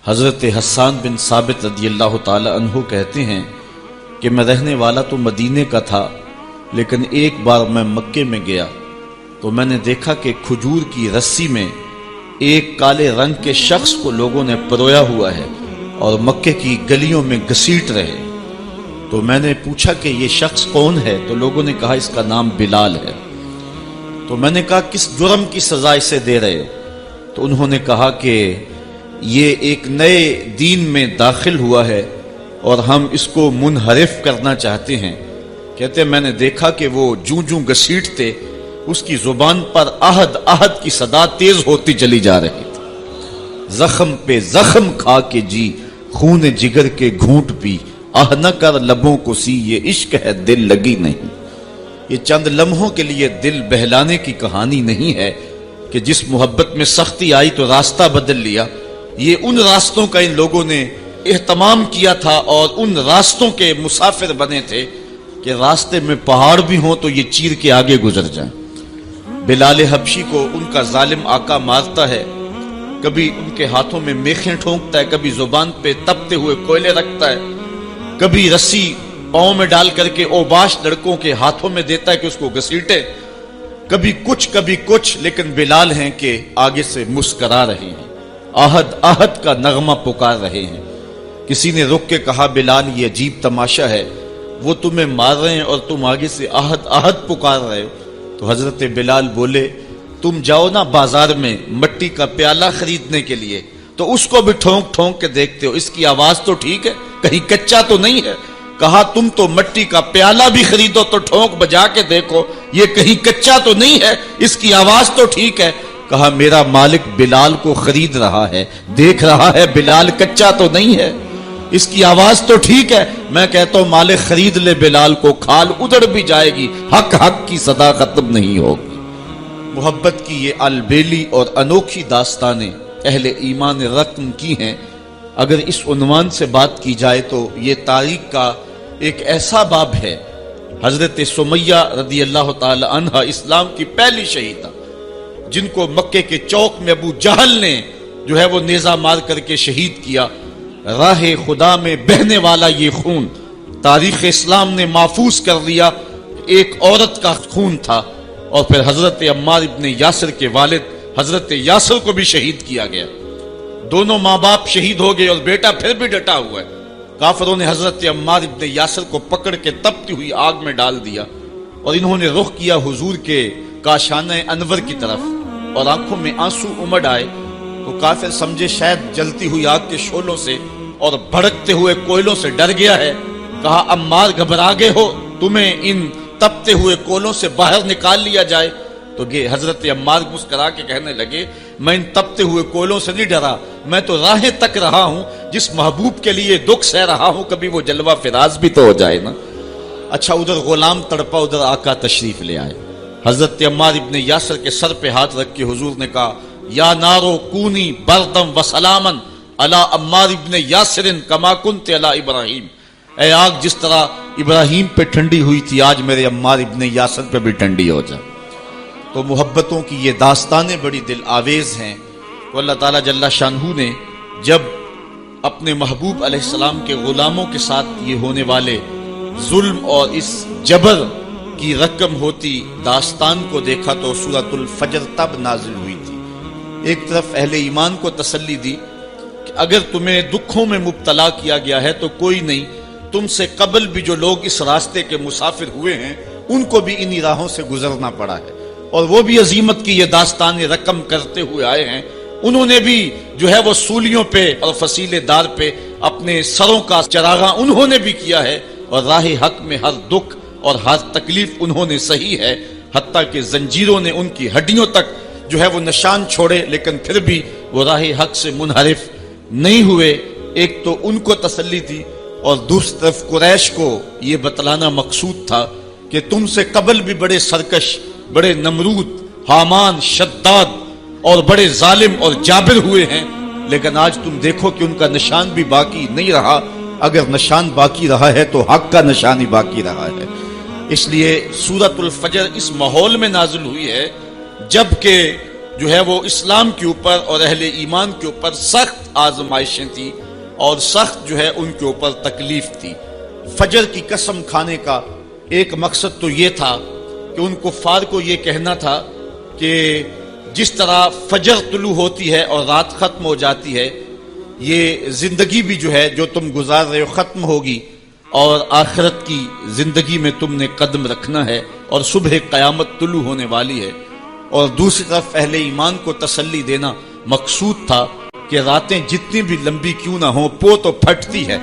حضرت حسان بن ثابت رضی اللہ تعالی عنہ کہتے ہیں کہ میں رہنے والا تو مدینے کا تھا، لیکن ایک بار میں مکے میں گیا تو میں نے دیکھا کہ کھجور کی رسی میں ایک کالے رنگ کے شخص کو لوگوں نے پرویا ہوا ہے اور مکے کی گلیوں میں گھسیٹ رہے۔ تو میں نے پوچھا کہ یہ شخص کون ہے؟ تو لوگوں نے کہا اس کا نام بلال ہے۔ تو میں نے کہا کس جرم کی سزا اسے دے رہے ہو؟ تو انہوں نے کہا کہ یہ ایک نئے دین میں داخل ہوا ہے اور ہم اس کو منحرف کرنا چاہتے ہیں۔ کہتے ہیں میں نے دیکھا کہ وہ جوں جوں گھسیٹتے اس کی زبان پر احد احد کی صدا تیز ہوتی چلی جا رہی تھی۔ زخم پہ زخم کھا کے جی، خون جگر کے گھونٹ پی، آہ نہ کر لبوں کو سی، یہ عشق ہے دل لگی نہیں۔ یہ چند لمحوں کے لیے دل بہلانے کی کہانی نہیں ہے کہ جس محبت میں سختی آئی تو راستہ بدل لیا۔ یہ ان راستوں کا ان لوگوں نے اہتمام کیا تھا اور ان راستوں کے مسافر بنے تھے کہ راستے میں پہاڑ بھی ہوں تو یہ چیر کے آگے گزر جائیں۔ بلال حبشی کو ان کا ظالم آقا مارتا ہے، کبھی ان کے ہاتھوں میں میخیں ٹھونکتا ہے، کبھی زبان پہ تپتے ہوئے کوئلے رکھتا ہے، کبھی رسی پاؤں میں ڈال کر کے اوباش لڑکوں کے ہاتھوں میں دیتا ہے کہ اس کو گھسیٹے، کبھی کچھ، لیکن بلال ہیں کہ آگے سے مسکرا رہے ہیں، آہد آہد کا نغمہ پکار رہے ہیں۔ کسی نے رک کے کہا بلال یہ عجیب تماشا ہے، وہ تمہیں مار رہے ہیں اور تم آگے سے آہد آہد پکار رہے ہو۔ تو حضرت بلال بولے تم جاؤ نا بازار میں مٹی کا پیالہ خریدنے کے لیے تو اس کو بھی ٹھونک ٹھونک کے دیکھتے ہو، اس کی آواز تو ٹھیک ہے، کہیں کچا تو نہیں ہے؟ کہا تم تو مٹی کا پیالہ بھی خریدو تو ٹھونک بجا کے دیکھو، یہ کہیں کچا تو نہیں ہے، اس کی آواز تو ٹھیک ہے۔ کہا میرا مالک بلال کو خرید رہا ہے، دیکھ رہا ہے بلال کچا تو نہیں ہے، اس کی آواز تو ٹھیک ہے۔ میں کہتا ہوں مالک خرید لے بلال کو، کھال ادھر بھی جائے گی، حق حق کی صدا ختم نہیں ہوگی۔ محبت کی یہ البیلی اور انوکھی داستانیں اہل ایمان رقم کی ہیں۔ اگر اس عنوان سے بات کی جائے تو یہ تاریخ کا ایک ایسا باب ہے۔ حضرت سمیہ رضی اللہ تعالی عنہ اسلام کی پہلی شہیدہ، جن کو مکے کے چوک میں ابو جہل نے جو ہے وہ نیزہ مار کر کے شہید کیا۔ راہ خدا میں بہنے والا یہ خون تاریخ اسلام نے محفوظ کر لیا، ایک عورت کا خون تھا۔ اور پھر حضرت عمار ابن یاسر کے والد حضرت یاسر کو بھی شہید کیا گیا، دونوں ماں باپ شہید ہو گئے اور بیٹا پھر بھی ڈٹا ہوا ہے۔ کافروں نے حضرت عمار ابن یاسر کو پکڑ کے تپتی ہوئی آگ میں ڈال دیا اور انہوں نے رخ کیا حضور کے کاشانہ انور کی طرف اور آنکھوں میں آنسو امڈ آئے تو کافر سمجھے شاید جلتی ہوئی آگ کے شعلوں سے اور بھڑکتے ہوئے کوئلوں سے ڈر گیا ہے۔ کہا عمار گھبرا گئے ہو، تمہیں ان تپتے ہوئے کولوں سے باہر نکال لیا جائے؟ تو یہ حضرت عمار مسکرا کے کہنے لگے میں ان تپتے ہوئے کولوں سے نہیں ڈرا، میں تو راہیں تک رہا ہوں، جس محبوب کے لیے دکھ سہ رہا ہوں کبھی وہ جلوہ فراز بھی تو ہو جائے نا۔ اچھا ادھر غلام تڑپا، ادھر آقا تشریف لے آئے۔ حضرت عمار ابن یاسر کے سر پہ ہاتھ رکھ کے حضور نے کہا یا نارو کونی بردم و سلامن علی عمار ابن یاسر کما کنت علی ابراہیم، اے آگ جس طرح ابراہیم پہ ٹھنڈی ہوئی تھی آج میرے عمار ابن یاسر پہ بھی ٹھنڈی ہو جائے۔ تو محبتوں کی یہ داستانیں بڑی دل آویز ہیں۔ تو اللہ تعالیٰ جل شانہ نے جب اپنے محبوب علیہ السلام کے غلاموں کے ساتھ یہ ہونے والے ظلم اور اس جبر کی رقم ہوتی داستان کو دیکھا تو سورۃ الفجر تب نازل ہوئی تھی۔ ایک طرف اہل ایمان کو تسلی دی کہ اگر تمہیں دکھوں میں مبتلا کیا گیا ہے تو کوئی نہیں، تم سے قبل بھی جو لوگ اس راستے کے مسافر ہوئے ہیں ان کو بھی انہی راہوں سے گزرنا پڑا ہے اور وہ بھی عظیمت کی یہ داستانیں رقم کرتے ہوئے آئے ہیں۔ انہوں نے بھی جو ہے وہ سولیوں پہ اور فصیلے دار پہ اپنے سروں کا چراغاں انہوں نے بھی کیا ہے اور راہ حق میں ہر دکھ اور ہر تکلیف انہوں نے سہی ہے، حتیٰ کہ زنجیروں نے ان کی ہڈیوں تک جو ہے وہ نشان چھوڑے، لیکن پھر بھی وہ راہ حق سے منحرف نہیں ہوئے۔ ایک تو ان کو تسلی دی اور دوسری طرف قریش کو یہ بتلانا مقصود تھا کہ تم سے قبل بھی بڑے سرکش، بڑے نمرود، حامان، شداد اور بڑے ظالم اور جابر ہوئے ہیں، لیکن آج تم دیکھو کہ ان کا نشان بھی باقی نہیں رہا۔ اگر نشان باقی رہا ہے تو حق کا نشان ہی باقی رہا ہے۔ اس لیے سورۃ الفجر اس ماحول میں نازل ہوئی ہے جبکہ جو ہے وہ اسلام کے اوپر اور اہل ایمان کے اوپر سخت آزمائشیں تھی اور سخت جو ہے ان کے اوپر تکلیف تھی۔ فجر کی قسم کھانے کا ایک مقصد تو یہ تھا کہ ان کفار کو یہ کہنا تھا کہ جس طرح فجر طلوع ہوتی ہے اور رات ختم ہو جاتی ہے، یہ زندگی بھی جو ہے جو تم گزار رہے ہو ختم ہوگی، اور آخرت کی زندگی میں تم نے قدم رکھنا ہے اور صبح قیامت طلوع ہونے والی ہے۔ اور دوسری طرف اہل ایمان کو تسلی دینا مقصود تھا کہ راتیں جتنی بھی لمبی کیوں نہ ہوں، پو تو پھٹتی ہے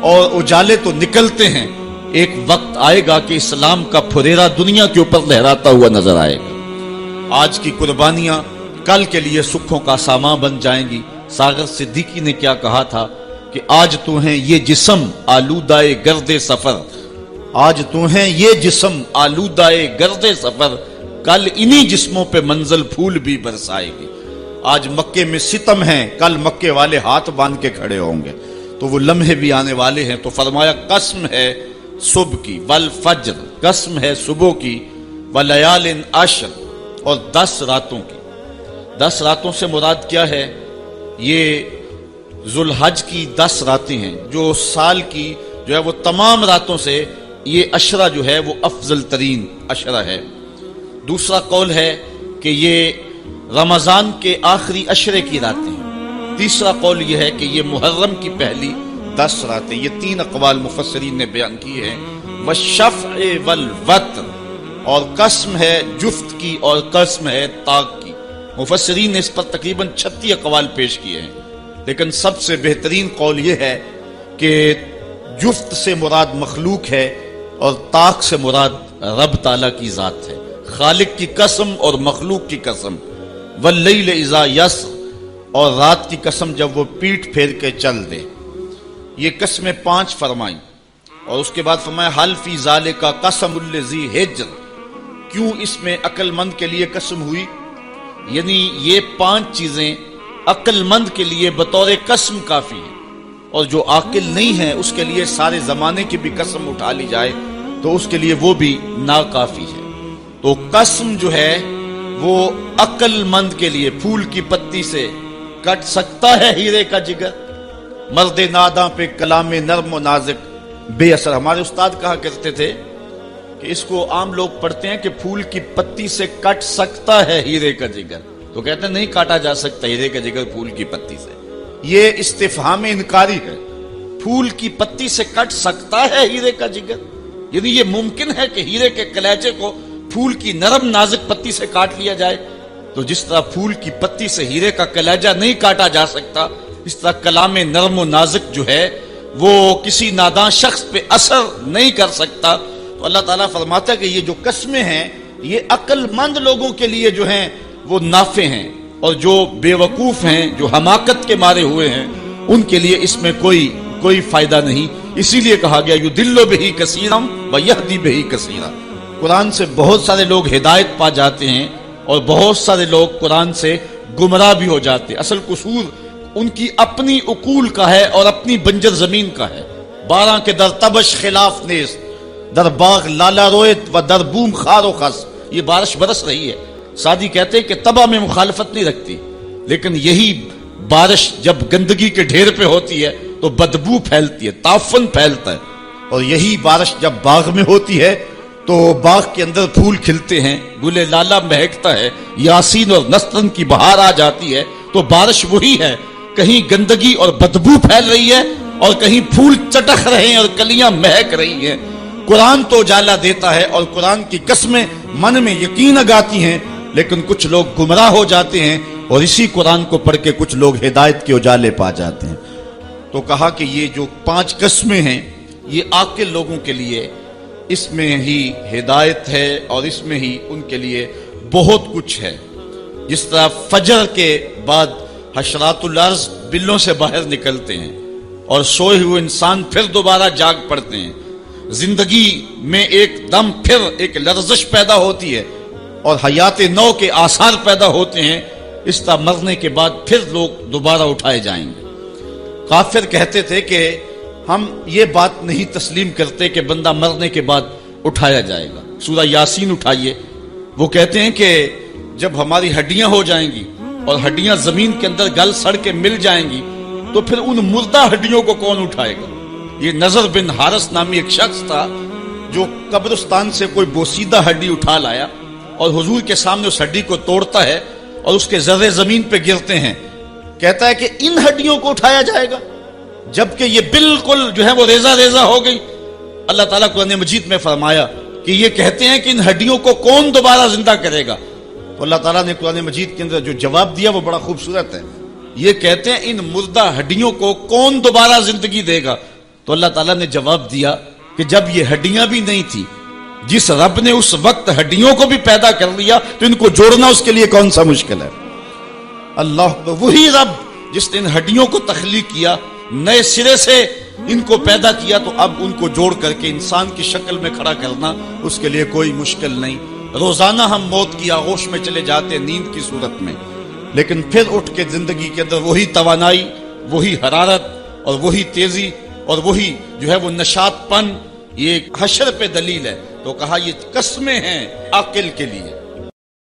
اور اجالے تو نکلتے ہیں، ایک وقت آئے گا کہ اسلام کا پھریرا دنیا کے اوپر لہراتا ہوا نظر آئے گا۔ آج کی قربانیاں کل کے لیے سکھوں کا سامان بن جائیں گی۔ ساغر صدیقی نے کیا کہا تھا کہ آج تو ہیں یہ جسم آلودائے گرد سفر، آج تو ہیں یہ جسم آلودائے گرد سفر، کل انہی جسموں پہ منزل پھول بھی برسائے گی۔ آج مکے میں ستم ہیں، کل مکے والے ہاتھ باندھ کے کھڑے ہوں گے، تو وہ لمحے بھی آنے والے ہیں۔ تو فرمایا قسم ہے صبح کی والفجر، قسم ہے صبح کی، ولیال عشر، اور 10 راتوں کی۔ 10 راتوں سے مراد کیا ہے؟ یہ ذوالحج کی 10 راتیں ہیں، جو سال کی جو ہے وہ تمام راتوں سے یہ عشرہ جو ہے وہ افضل ترین عشرہ ہے۔ دوسرا قول ہے کہ یہ رمضان کے آخری عشرے کی راتیں ہیں۔ تیسرا قول یہ ہے کہ یہ محرم کی پہلی 10 راتیں۔ یہ 3 اقوال مفسرین نے بیان کیے ہیں۔ والشفع والوتر، اور قسم ہے جفت کی اور قسم ہے طاق کی۔ مفسرین نے اس پر تقریباً 36 اقوال پیش کیے ہیں، لیکن سب سے بہترین قول یہ ہے کہ جفت سے مراد مخلوق ہے اور طاق سے مراد رب تعالیٰ کی ذات ہے۔ خالق کی قسم اور مخلوق کی قسم۔ واللیل اذا یسر، اور رات کی قسم جب وہ پیٹھ پھیر کے چل دے۔ یہ قسمیں 5 فرمائیں، اور اس کے بعد فرمایا حل فی ذالک قسم الذی ہجر، کیوں اس میں عقل مند کے لیے قسم ہوئی؟ یعنی یہ 5 چیزیں عقل مند کے لیے بطور قسم کافی ہیں، اور جو عاقل نہیں ہے اس کے لیے سارے زمانے کی بھی قسم اٹھا لی جائے تو اس کے لیے وہ بھی ناکافی ہے۔ تو قسم جو ہے وہ عقل مند کے لیے، پھول کی پتی سے کٹ سکتا ہے ہیرے کا جگر، مرد ناداں پہ کلام نرم و نازک بے اثر۔ ہمارے استاد کہا کرتے تھے کہ اس کو عام لوگ پڑھتے ہیں کہ پھول کی پتی سے کٹ سکتا ہے ہیرے کا جگر، تو کہتے ہیں نہیں کاٹا جا سکتا ہیرے کا جگر پھول کی پتی سے۔ یہ استفہام انکاری ہے۔ پھول کی پتی سے کٹ سکتا ہے ہیرے کا جگر، یعنی یہ ممکن ہے کہ ہیرے کے کلیجے کو پھول کی نرم نازک پتی سے کاٹ لیا جائے؟ تو جس طرح پھول کی پتی سے ہیرے کا کلیجہ نہیں کاٹا جا سکتا، اس طرح کلام نرم و نازک جو ہے وہ کسی نادان شخص پہ اثر نہیں کر سکتا۔ تو اللہ تعالیٰ فرماتا ہے کہ یہ جو قسمیں ہیں یہ عقل مند لوگوں کے لیے جو ہیں وہ نافع ہیں، اور جو بے وقوف ہیں، جو حماقت کے مارے ہوئے ہیں، ان کے لیے اس میں کوئی فائدہ نہیں۔ اسی لیے کہا گیا یضل بہ کثیرا ویہدی بہ کثیرا۔ قرآن سے بہت سارے لوگ ہدایت پا جاتے ہیں اور بہت سارے لوگ قرآن سے گمراہ بھی ہو جاتے ہیں۔ اصل قصور ان کی اپنی عقول کا ہے اور اپنی بنجر زمین کا ہے۔ 12 کے در تبش خلاف نیست، در باغ لالا رویت و در بوم خار و خس۔ یہ بارش برس رہی ہے، سعدی کہتے ہیں کہ تباہ میں مخالفت نہیں رکھتی، لیکن یہی بارش جب گندگی کے ڈھیر پہ ہوتی ہے تو بدبو پھیلتی ہے، تعفن پھیلتا ہے، اور یہی بارش جب باغ میں ہوتی ہے تو باغ کے اندر پھول کھلتے ہیں، گل لالا مہکتا ہے، یاسین اور نسترن کی بہار آ جاتی ہے۔ تو بارش وہی ہے، کہیں گندگی اور بدبو پھیل رہی ہے اور کہیں پھول چٹک رہے ہیں اور کلیاں مہک رہی ہیں۔ قرآن تو اجالا دیتا ہے اور قرآن کی قسمیں من میں یقین اگاتی ہیں، لیکن کچھ لوگ گمراہ ہو جاتے ہیں اور اسی قرآن کو پڑھ کے کچھ لوگ ہدایت کے اجالے پا جاتے ہیں۔ تو کہا کہ یہ جو 5 قسمیں ہیں یہ عاقل لوگوں کے لیے اس میں ہی ہدایت ہے اور اس میں ہی ان کے لیے بہت کچھ ہے۔ جس طرح فجر کے بعد حشرات الارض بلوں سے باہر نکلتے ہیں اور سوئے ہوئے انسان پھر دوبارہ جاگ پڑتے ہیں، زندگی میں ایک دم پھر ایک لرزش پیدا ہوتی ہے اور حیات نو کے آثار پیدا ہوتے ہیں، اس طرح مرنے کے بعد پھر لوگ دوبارہ اٹھائے جائیں گے۔ کافر کہتے تھے کہ ہم یہ بات نہیں تسلیم کرتے کہ بندہ مرنے کے بعد اٹھایا جائے گا۔ سورہ یاسین اٹھائیے، وہ کہتے ہیں کہ جب ہماری ہڈیاں ہو جائیں گی اور ہڈیاں زمین کے اندر گل سڑ کے مل جائیں گی تو پھر ان مردہ ہڈیوں کو کون اٹھائے گا؟ یہ نضر بن حارث نامی ایک شخص تھا جو قبرستان سے کوئی بوسیدہ ہڈی اٹھا لایا اور حضور کے سامنے اس ہڈی کو توڑتا ہے اور اس کے ذرے زمین پہ گرتے ہیں. کہتا ہے کہ ان ہڈیوں کو اٹھایا جائے گا جبکہ یہ بالکل جو ہے وہ ریزہ ریزہ ہو گئی. اللہ تعالیٰ قرآن مجید میں فرمایا کہ یہ کہتے ہیں کہ ان ہڈیوں کو کون دوبارہ زندہ کرے گا؟ تو اللہ تعالیٰ نے قرآن مجید کے اندر جو جواب دیا وہ بڑا خوبصورت ہے. یہ کہتے ہیں ان مردہ ہڈیوں کو کون دوبارہ زندگی دے گا؟ تو اللہ تعالیٰ نے جواب دیا کہ جب یہ ہڈیاں بھی نہیں تھی، جس رب نے اس وقت ہڈیوں کو بھی پیدا کر لیا تو ان کو جوڑنا اس کے لیے کون سا مشکل ہے؟ اللہ وہی رب جس نے ان ہڈیوں کو تخلیق کیا، نئے سرے سے ان کو پیدا کیا، تو اب ان کو جوڑ کر کے انسان کی شکل میں کھڑا کرنا اس کے لیے کوئی مشکل نہیں. روزانہ ہم موت کی آغوش میں چلے جاتے نیند کی صورت میں، لیکن پھر اٹھ کے زندگی کے اندر وہی توانائی، وہی حرارت اور وہی تیزی اور وہی جو ہے وہ نشاط پن. یہ حشر پہ دلیل ہے. تو کہا یہ قسمیں ہیں عاقل کے لیے.